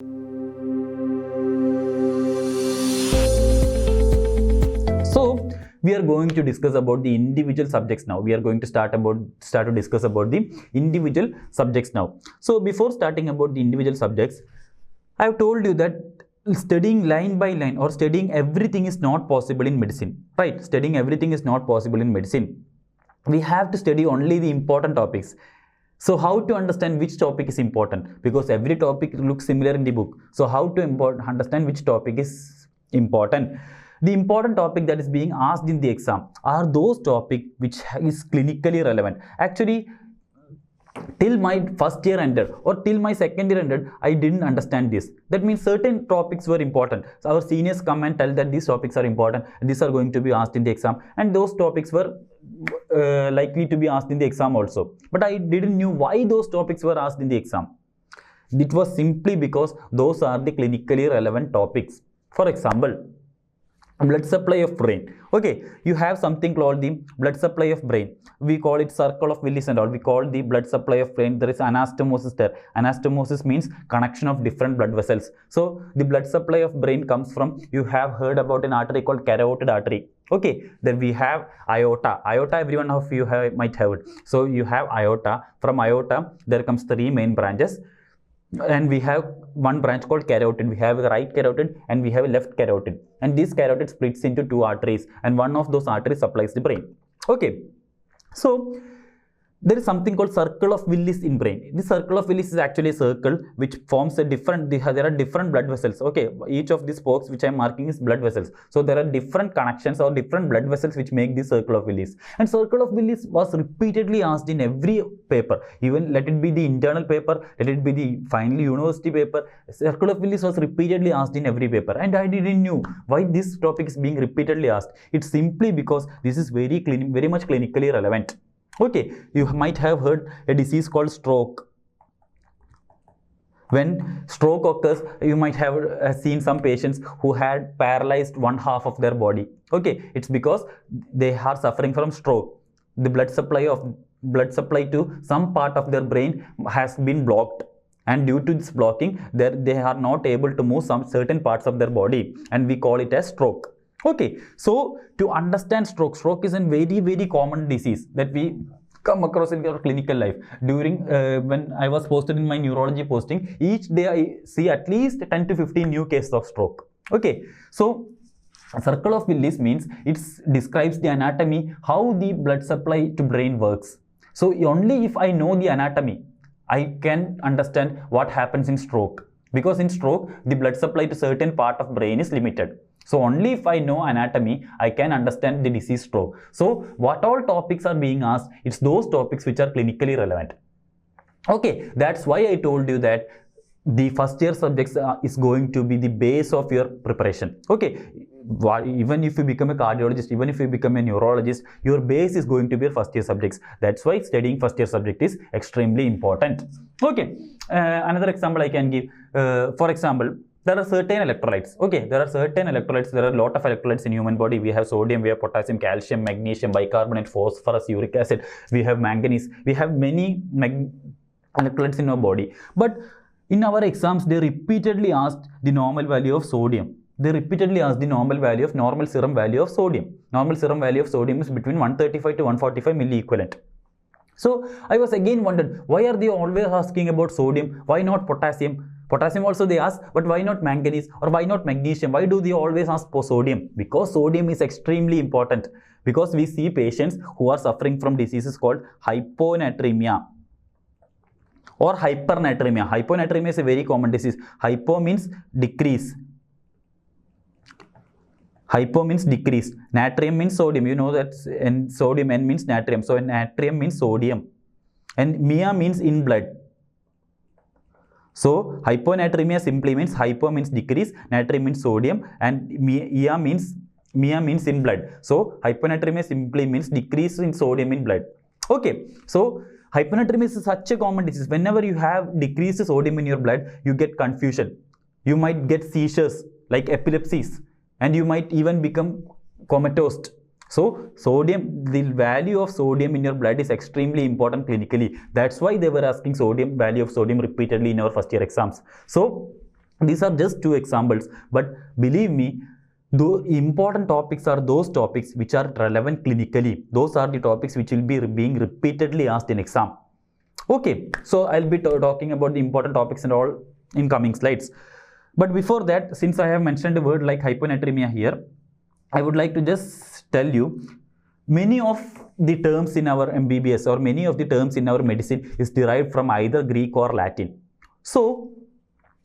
So we are going to discuss about the individual subjects now. We are going to start to discuss about the individual subjects now. So before starting about the individual subjects, I have told you that studying line by line or studying everything is not possible in medicine, right? Studying everything is not possible in medicine. We have to study only the important topics. So how to understand which topic is important? Because every topic looks similar in the book. So how to understand which topic is important? The important topic that is being asked in the exam are those topics which is clinically relevant. Actually, till my first year ended or till my second year ended, I didn't understand this. That means certain topics were important. So our seniors come and tell that these topics are important, these are going to be asked in the exam, and those topics were likely to be asked in the exam also. But I didn't knew why those topics were asked in the exam. It was simply because those are the clinically relevant topics. For example, blood supply of brain. Okay, you have something called the blood supply of brain. We call it circle of Willis and all. We call the blood supply of brain. There is anastomosis there. Anastomosis means connection of different blood vessels. So the blood supply of brain comes from, you have heard about an artery called carotid artery. Okay, then we have aorta. Aorta, everyone of you might have it. So you have aorta. From aorta, there comes three main branches. And we have one branch called carotid. We have a right carotid and we have a left carotid, and this carotid splits into two arteries, and one of those arteries supplies the brain. Okay, so there is something called circle of Willis in brain. The circle of Willis is actually a circle which forms a different, there are different blood vessels. Okay, each of these spokes which I am marking is blood vessels. So there are different connections or different blood vessels which make the circle of Willis. And circle of Willis was repeatedly asked in every paper, even let it be the internal paper, let it be the final university paper. Circle of Willis was repeatedly asked in every paper, and I didn't know why this topic is being repeatedly asked. It's simply because this is very much clinically relevant. Okay, you might have heard a disease called stroke. When stroke occurs, you might have seen some patients who had paralyzed one half of their body. Okay, it's because they are suffering from stroke. The blood supply to some part of their brain has been blocked, and due to this blocking, they are not able to move some certain parts of their body, and we call it as stroke. Okay, so to understand stroke is a very common disease that we come across in our clinical life. During when I was posted in my neurology posting, each day I see at least 10 to 15 new cases of stroke. Okay, so circle of Willis means it describes the anatomy, how the blood supply to brain works. So only if I know the anatomy, I can understand what happens in stroke, because in stroke the blood supply to certain part of brain is limited. So only if I know anatomy, I can understand the disease stroke. So what all topics are being asked, it's those topics which are clinically relevant. Okay, that's why I told you that the first year subjects is going to be the base of your preparation. Okay, even if you become a cardiologist, even if you become a neurologist, your base is going to be your first year subjects. That's why studying first year subject is extremely important. Okay, another example I can give, for example, there are certain electrolytes. Okay, there are certain electrolytes. There are a lot of electrolytes in human body. We have sodium, we have potassium, calcium, magnesium, bicarbonate, phosphorus, uric acid. We have manganese. We have many electrolytes in our body. But in our exams, they repeatedly asked the normal value of sodium. They repeatedly asked the normal serum value of sodium. Normal serum value of sodium is between 135 to 145 milliequivalent. So I was again wondered, why are they always asking about sodium? Why not potassium? Potassium also they ask, but why not manganese or why not magnesium? Why do they always ask for sodium? Because sodium is extremely important. Because we see patients who are suffering from diseases called hyponatremia or hypernatremia. Hyponatremia is a very common disease. Hypo means decrease. Hypo means decreased. Natrium means sodium. You know that, and sodium, N means natrium. So natrium means sodium. And mia means in blood. So hyponatremia simply means hypo means decrease, natrium means sodium, and mia means in blood. So hyponatremia simply means decrease in sodium in blood. Okay. So hyponatremia is such a common disease. Whenever you have decreased sodium in your blood, you get confusion. You might get seizures like epilepsies, and you might even become comatose. So sodium, the value of sodium in your blood is extremely important clinically. That's why they were asking value of sodium repeatedly in our first year exams. So These are just two examples, but believe me, the important topics are those topics which are relevant clinically. Those are the topics which will be being repeatedly asked in exam. Okay, so I'll be talking about the important topics and all in coming slides. But before that, since I have mentioned a word like hyponatremia here, I would like to just tell you, many of the terms in our MBBS or many of the terms in our medicine is derived from either Greek or Latin. So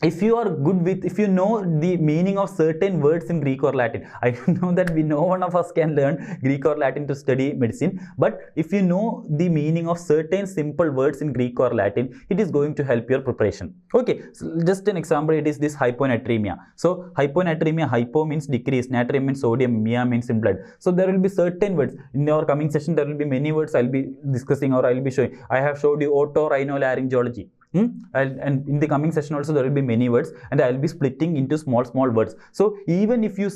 if you are good with, if you know the meaning of certain words in Greek or Latin, I know that no one of us can learn Greek or Latin to study medicine, but if you know the meaning of certain simple words in Greek or Latin, it is going to help your preparation. Okay, so just an example, it is this hyponatremia. So hyponatremia, hypo means decrease, natrium means sodium, mia means in blood. So there will be certain words. In our coming session, there will be many words I'll be discussing or I'll be showing. I have showed you otorhinolaryngology. And in the coming session also there will be many words, and I will be splitting into small words. So even if you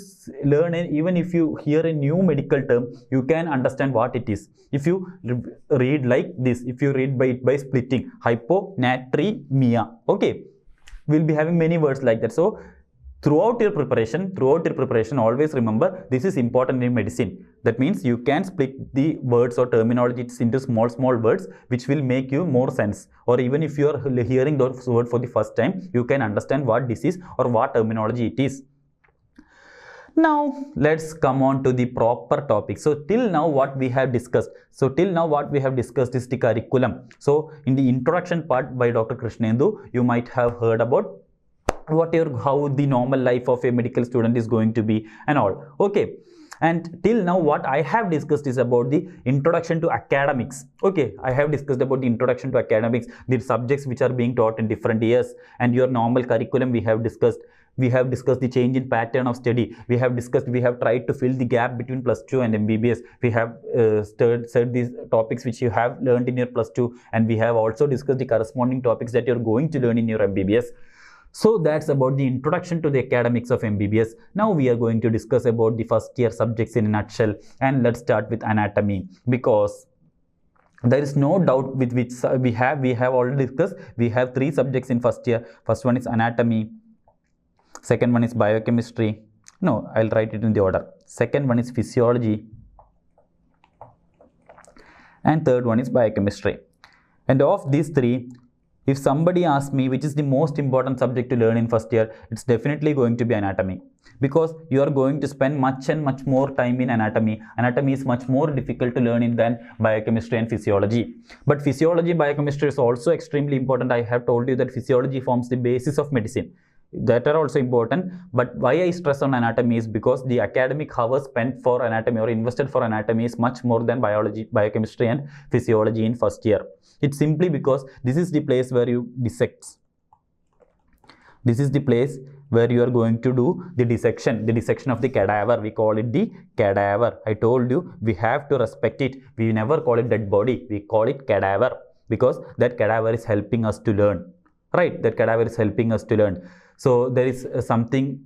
learn and even if you hear a new medical term, you can understand what it is. If you read like this, if you read by splitting, hyponatremia, okay, we'll be having many words like that. So throughout your preparation, always remember this is important in medicine. That means you can split the words or terminologies into small words, which will make you more sense. Or even if you are hearing those words for the first time, you can understand what disease or what terminology it is. Now let's come on to the proper topic. So till now what we have discussed is the curriculum. So in the introduction part by Dr. Krishnendu, you might have heard about how the normal life of a medical student is going to be and all. Okay, and till now what I have discussed is about the introduction to academics. Okay, I have discussed about the introduction to academics, the subjects which are being taught in different years, and your normal curriculum we have discussed. We have discussed the change in pattern of study. We have tried to fill the gap between plus 2 and MBBS. We have said these topics which you have learned in your plus 2, and we have also discussed the corresponding topics that you're going to learn in your MBBS. So that's about the introduction to the academics of MBBS. Now we are going to discuss about the first year subjects in a nutshell, and let's start with anatomy, because there is no doubt with which we have already discussed. We have 3 subjects in first year. First one is anatomy, second one is biochemistry. No, I'll write it in the order. Second one is physiology, and third one is biochemistry. And of these 3, if somebody asks me which is the most important subject to learn in first year, it's definitely going to be anatomy, because you are going to spend much more time in anatomy. Anatomy is much more difficult to learn than biochemistry and physiology. But physiology, biochemistry is also extremely important. I have told you that physiology forms the basis of medicine. That are also important, but why I stress on anatomy is because the academic hours spent for anatomy or invested for anatomy is much more than biology, biochemistry and physiology in first year. It's simply because this is the place where you dissect. This is the place where you are going to do the dissection of the cadaver. We call it the cadaver. I told you we have to respect it. We never call it dead body. We call it cadaver, because that cadaver is helping us to learn. Right? That cadaver is helping us to learn. So there is something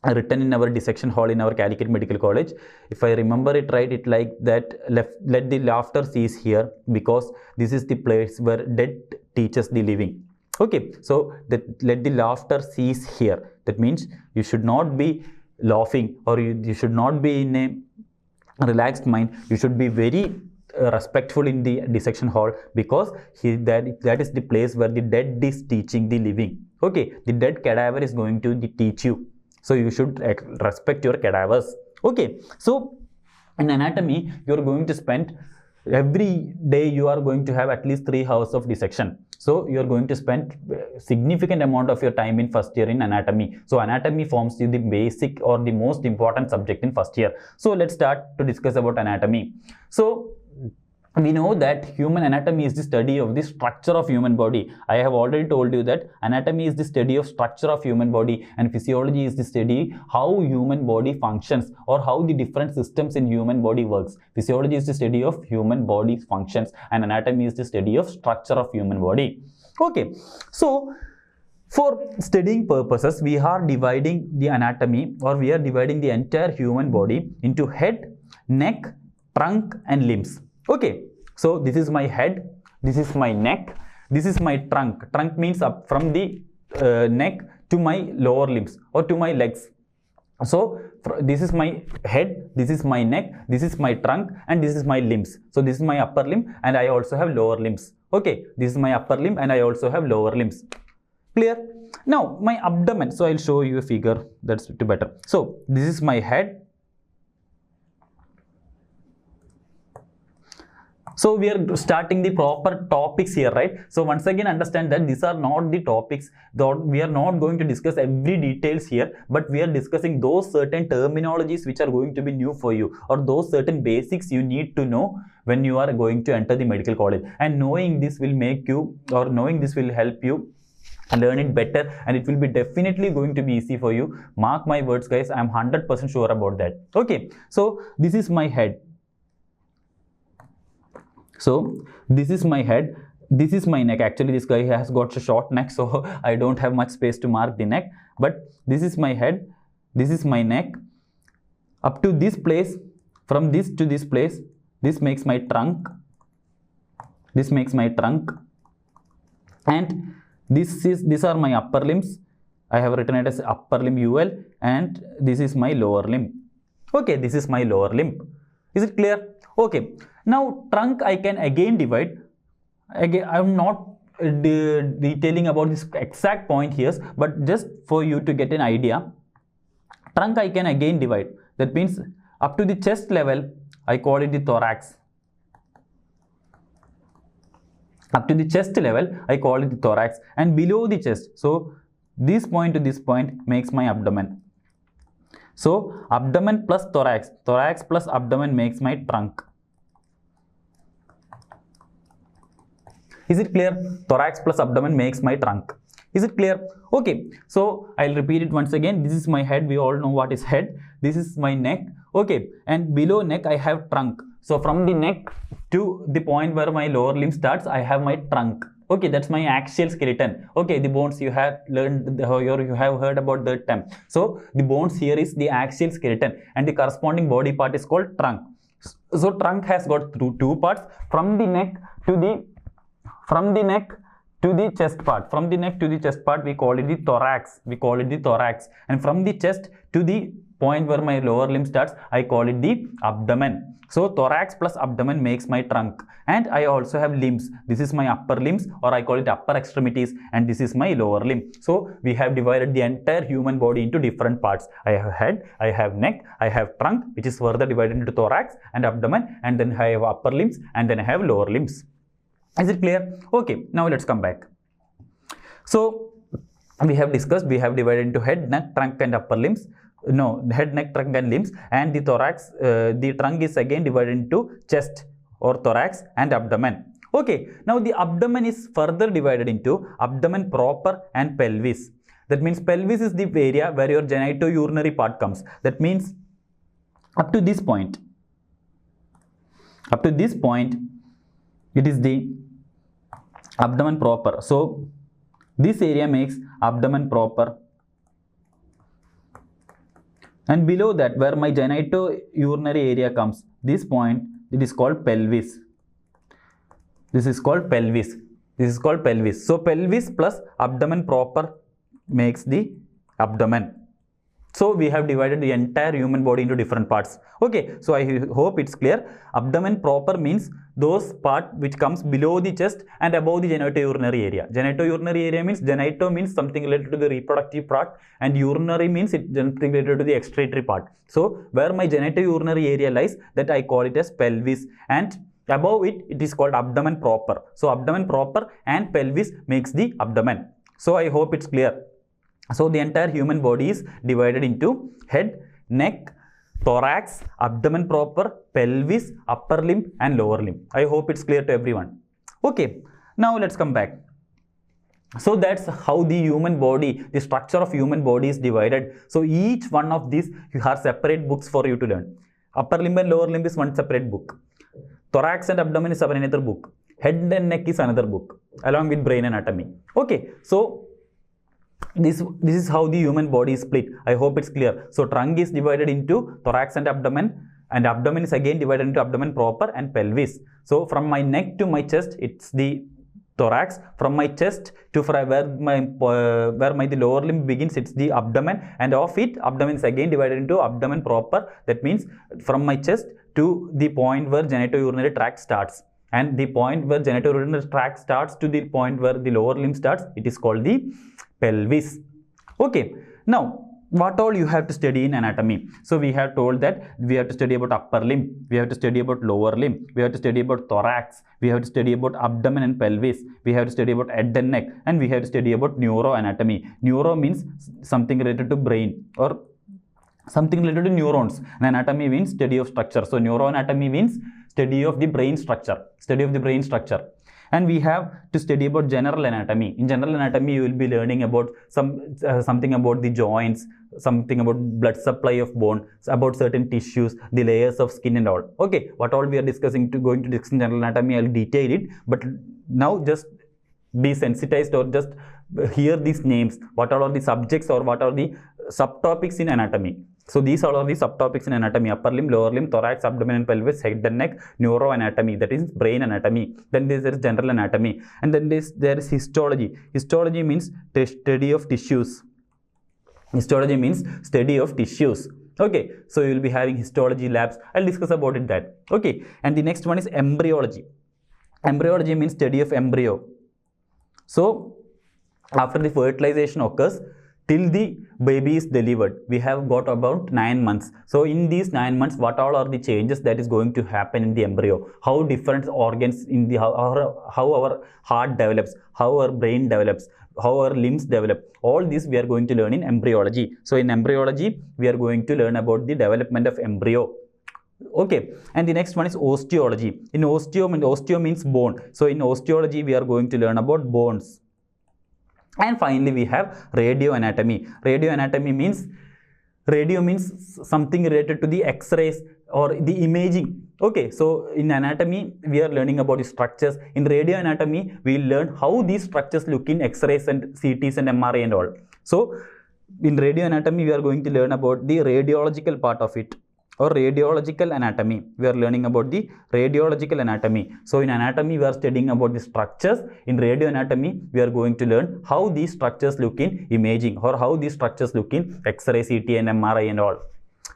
written in our dissection hall in our Calicut Medical College. If I remember it right, it like that, let the laughter cease here, because this is the place where dead teaches the living. Okay, so let the laughter cease here. That means you should not be laughing, or you should not be in a relaxed mind. You should be very respectful in the dissection hall, because that is the place where the dead is teaching the living. Okay, the dead cadaver is going to teach you, so you should respect your cadavers. Okay, so in anatomy you are going to spend every day, you are going to have at least 3 hours of dissection. So you are going to spend significant amount of your time in first year in anatomy. So anatomy forms the basic or the most important subject in first year. So let's start to discuss about anatomy. So we know that human anatomy is the study of the structure of human body. I have already told you that anatomy is the study of structure of human body, and physiology is the study how human body functions, or how the different systems in human body works. Physiology is the study of human body functions, and anatomy is the study of structure of human body. Okay, so for studying purposes, we are dividing the anatomy, or we are dividing the entire human body into head, neck, trunk and limbs. Okay, so this is my head, this is my neck, this is my trunk. Trunk means up from the neck to my lower limbs or to my legs. So this is my head, this is my neck, this is my trunk, and this is my limbs. So this is my upper limb and I also have lower limbs. Okay, this is my upper limb and I also have lower limbs. Clear? Now my abdomen, so I'll show you a figure that's better. So this is my head. So we are starting the proper topics here, right? So once again understand that these are not the topics, we are not going to discuss every details here, but we are discussing those certain terminologies which are going to be new for you, or those certain basics you need to know when you are going to enter the medical college. And knowing this will make you, or knowing this will help you learn it better, and it will be definitely going to be easy for you. Mark my words guys, I am 100% sure about that. Okay, so this is my head. So this is my head, this is my neck. Actually this guy has got a short neck, so I don't have much space to mark the neck, but this is my head, this is my neck. Up to this place, from this to this place, this makes my trunk, this makes my trunk, and these are my upper limbs. I have written it as upper limb UL, and this is my lower limb. Okay, this is my lower limb. Is it clear? Okay, now trunk I can again divide. Again, I am not detailing about this exact point here, but just for you to get an idea, trunk I can again divide. That means up to the chest level, I call it the thorax. Up to the chest level, I call it the thorax, and below the chest, so this point to this point makes my abdomen. So abdomen plus thorax, thorax plus abdomen makes my trunk. Is it clear? Thorax plus abdomen makes my trunk. Is it clear? Okay, so I'll repeat it once again. This is my head, we all know what is head. This is my neck. Okay, and below neck I have trunk. So from the neck to the point where my lower limb starts, I have my trunk. Okay, that's my axial skeleton. Okay, the bones you have learned, or you have heard about that term. So the bones here is the axial skeleton, and the corresponding body part is called trunk. So trunk has got two parts, from the neck to the chest part. From the neck to the chest part, we call it the thorax. And from the chest to the point where my lower limb starts, I call it the abdomen. So thorax plus abdomen makes my trunk, and I also have limbs. This is my upper limbs, or I call it upper extremities, and this is my lower limb. So we have divided the entire human body into different parts. I have head, I have neck, I have trunk, which is further divided into thorax and abdomen, and then I have upper limbs, and then I have lower limbs. Is it clear? Okay, now let's come back. So we have discussed, we have divided into head, neck, trunk, and upper limbs. No, head, neck, trunk, and limbs, and the thorax, the trunk is again divided into chest or thorax and abdomen. Okay, now the abdomen is further divided into abdomen proper and pelvis. That means pelvis is the area where your genitourinary part comes. That means up to this point, it is the abdomen proper. So this area makes abdomen proper, and below that, where my genitourinary area comes, this point, it is called pelvis. This is called pelvis. So pelvis plus abdomen proper makes the abdomen. So we have divided the entire human body into different parts. Okay, so I hope it's clear. Abdomen proper means those part which comes below the chest and above the genitourinary area. Genitourinary area means, genito means something related to the reproductive part, and urinary means it something related to the excretory part. So where my genitourinary area lies, that I call it as pelvis, and above it, it is called abdomen proper. So abdomen proper and pelvis makes the abdomen. So I hope it's clear. So the entire human body is divided into head, neck, thorax, abdomen proper, pelvis, upper limb, and lower limb. I hope it's clear to everyone. Okay, now let's come back. So that's how the human body, the structure of human body is divided. So each one of these, you have separate books for you to learn. Upper limb and lower limb is one separate book. Thorax and abdomen is another book. Head and neck is another book, along with brain anatomy. Okay, so this is how the human body is split. I hope it's clear. So trunk is divided into thorax and abdomen is again divided into abdomen proper and pelvis. So from my neck to my chest, it's the thorax. From my chest to where my the lower limb begins, it's the abdomen, and of it, abdomen is again divided into abdomen proper. That means from my chest to the point where genitourinary tract starts, and the point where genitourinary tract starts to the point where the lower limb starts, it is called the pelvis. Okay, now what all you have to study in anatomy? So we have told that we have to study about upper limb, we have to study about lower limb, we have to study about thorax, we have to study about abdomen and pelvis, we have to study about head and neck, and we have to study about neuroanatomy. Neuro means something related to brain or something related to neurons, and anatomy means study of structure. So neuroanatomy means study of the brain structure, and we have to study about general anatomy. In general anatomy, you will be learning about something about the joints, something about blood supply of bone, about certain tissues, the layers of skin and all. Okay, what all we are going to discuss in general anatomy, I'll detail it, but now just be sensitized or just hear these names. What are the subjects or what are the subtopics in anatomy? So these are all the subtopics in anatomy: upper limb, lower limb, thorax, abdomen and pelvis, head and neck, neuroanatomy, that is brain anatomy. Then there is general anatomy, and then there is histology. Histology means study of tissues. Histology means study of tissues. Okay, so you will be having histology labs. I'll discuss about it that. Okay, and the next one is embryology. Embryology means study of embryo. So after the fertilization occurs, till the baby is delivered, we have got about 9 months. So in these 9 months, what all are the changes that is going to happen in the embryo? How different organs in the how our heart develops, how our brain develops, how our limbs develop. All this we are going to learn in embryology. So in embryology, we are going to learn about the development of embryo. Okay, and the next one is osteology. In osteo means bone. So in osteology, we are going to learn about bones. And finally, we have radioanatomy. Radioanatomy means something related to the X-rays or the imaging. Okay, so in anatomy, we are learning about the structures. In radioanatomy, we learn how these structures look in X-rays and CTs and MRI and all. So in radioanatomy, we are going to learn about the radiological part of it, or radiological anatomy. We are learning about the radiological anatomy. So in anatomy, we are studying about the structures. In radioanatomy, we are going to learn how these structures look in imaging, or how these structures look in X-ray, CT and MRI and all.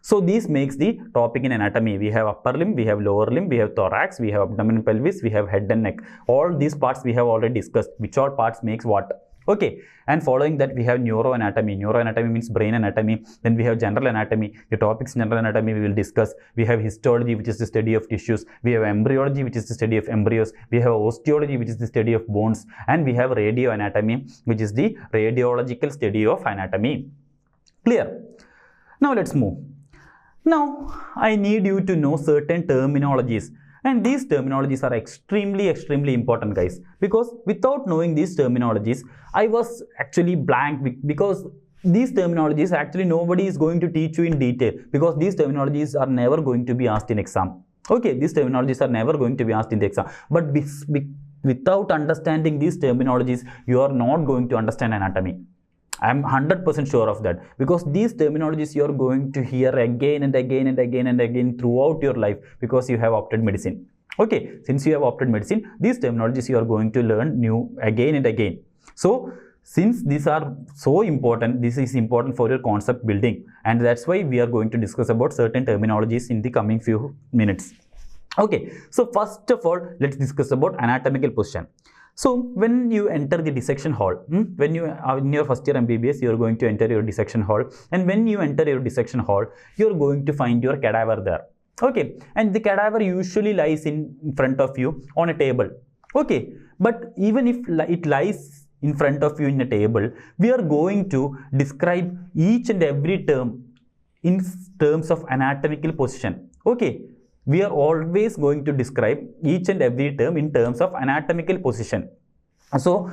So this makes the topic in anatomy. We have upper limb, we have lower limb, we have thorax, we have abdomen and pelvis, we have head and neck. All these parts we have already discussed, which all parts makes what. Okay, and following that we have neuroanatomy. Neuroanatomy means brain anatomy. Then we have general anatomy. The topics in general anatomy we will discuss. We have histology, which is the study of tissues. We have embryology, which is the study of embryos. We have osteology, which is the study of bones. And we have radioanatomy, which is the radiological study of anatomy. Clear? Now let's move. Now I need you to know certain terminologies. And these terminologies are extremely important, guys, because without knowing these terminologies, I was actually blank, because these terminologies actually nobody is going to teach you in detail, because these terminologies are never going to be asked in exam. Okay, these terminologies are never going to be asked in the exam. But without understanding these terminologies, you are not going to understand anatomy. I am 100% sure of that, because these terminologies you are going to hear again and again and again and again throughout your life, because you have opted medicine. Okay, since you have opted medicine, these terminologies you are going to learn new again and again. So since these are so important, this is important for your concept building, and that's why we are going to discuss about certain terminologies in the coming few minutes. Okay, so first of all, let's discuss about anatomical position. So when you enter the dissection hall, when you are in your first year MBBS, you are going to enter your dissection hall, and when you enter your dissection hall, you are going to find your cadaver there. Okay, and the cadaver usually lies in front of you on a table. Okay, but even if it lies in front of you in a table, we are going to describe each and every term in terms of anatomical position. Okay, we are always going to describe each and every term in terms of anatomical position. So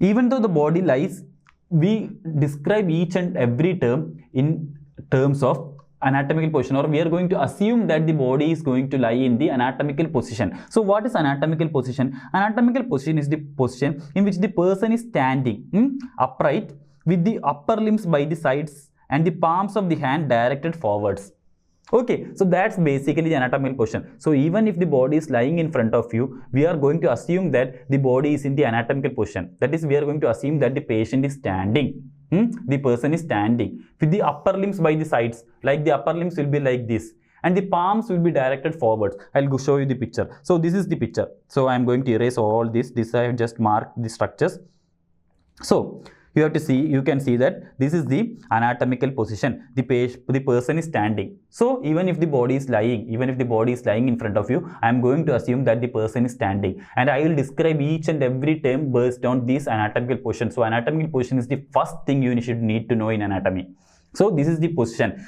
even though the body lies, we describe each and every term in terms of anatomical position, or we are going to assume that the body is going to lie in the anatomical position. So what is anatomical position? Anatomical position is the position in which the person is standing upright, with the upper limbs by the sides and the palms of the hand directed forwards. Okay, so that's basically the anatomical position. So even if the body is lying in front of you, we are going to assume that the body is in the anatomical position. That is, we are going to assume that the patient is standing. The person is standing with the upper limbs by the sides, like the upper limbs will be like this, and the palms will be directed forwards. I'll go show you the picture. So this is the picture. So I'm going to erase all this. This I have just marked the structures. So you have to see, you can see that this is the anatomical position. The person is standing. So even if the body is lying, in front of you, I am going to assume that the person is standing, and I will describe each and every term based on this anatomical position. So anatomical position is the first thing you should need to know in anatomy. So this is the position.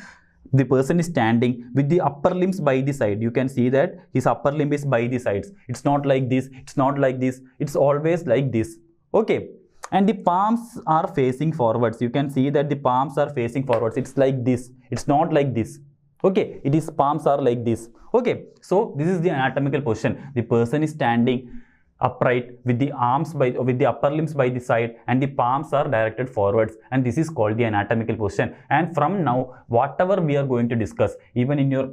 The person is standing with the upper limbs by the side. You can see that his upper limb is by the sides. It's not like this, it's not like this, it's always like this. Okay, and the palms are facing forwards. You can see that the palms are facing forwards. It's like this, it's not like this. Okay, it is, palms are like this. Okay, so this is the anatomical position. The person is standing upright with the upper limbs by the side, and the palms are directed forwards, and this is called the anatomical position. And from now, whatever we are going to discuss, even in your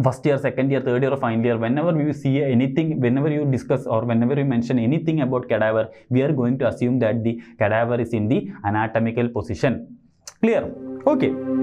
first year, second year, third year, or final year, whenever you see anything, whenever you discuss or whenever you mention anything about cadaver, we are going to assume that the cadaver is in the anatomical position. Clear? Okay.